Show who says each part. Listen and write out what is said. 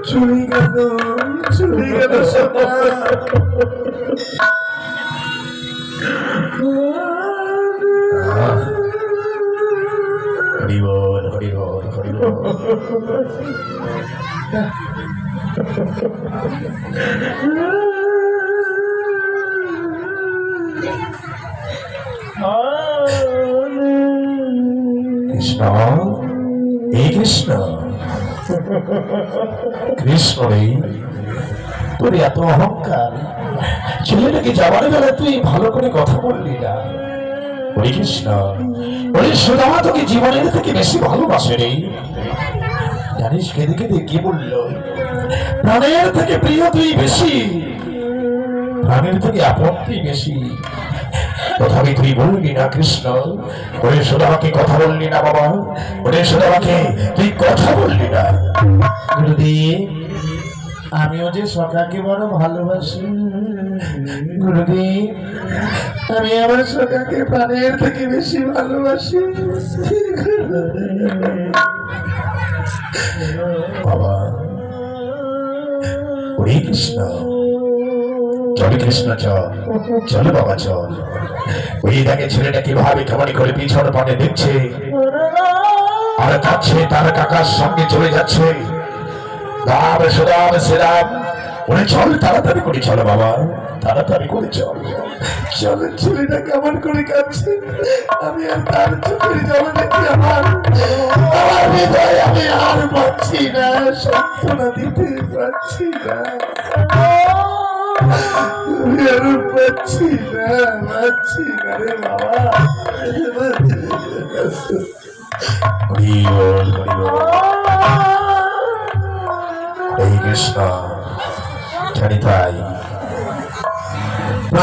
Speaker 1: চলে গেল, চলে গেল সোনা।
Speaker 2: হরি বল, হরি বল, হরি বল। কৃষ্ণ, এই কৃষ্ণ, কৃষ্ণ রে, তোর এত অহংকার, ছেলেটাকে যাওয়ার বেলা তুই ভালো করে কথা বললি না। ওই কৃষ্ণ, ওই সুদামা তোকে জীবনের থেকে বেশি ভালোবাসে রে। জানিস কেঁদে কেঁদে কি বললো, প্রাণের থেকে প্রিয় তুই বেশি, প্রাণের থেকে আপন তুই বেশি। তথাপি তুই বললি না কৃষ্ণ, ওরে সুদামাকে কথা বললি না বাবা, ওরে সুদামাকে তুই কথা বললি না। গুরুদেব, আমিও যে সখাকে বড় ভালোবাসি গুরুদেব, আমি আমার সখাকে প্রাণের থেকে বেশি ভালোবাসি। বাবা, ওরে কৃষ্ণ, চল কৃষ্ণ চল, চল বাবা চল। ওই দেখে ছেলেটা কিভাবে কেমন করে পিছন পানে দেখছে আর কাছে তার কাকার সঙ্গে চলে যাচ্ছে। রাম সুরাম শ্রীরাম, ওরে চল তাড়াতাড়ি করে চলো বাবা, তাড়াতাড়ি করে চল। চল, ছেলেটা কেমন করে কাঁদছে, আমি আর তার চোখের জল দেখি আমার হৃদয় আমি আর পাচ্ছি না, সান্ত্বনা দিতে পারছি না, আমি আর পাচ্ছি না, পাচ্ছি না রে বাবা। হরি বল, হরি বল। এই কৃষ্ণ, জানি তাই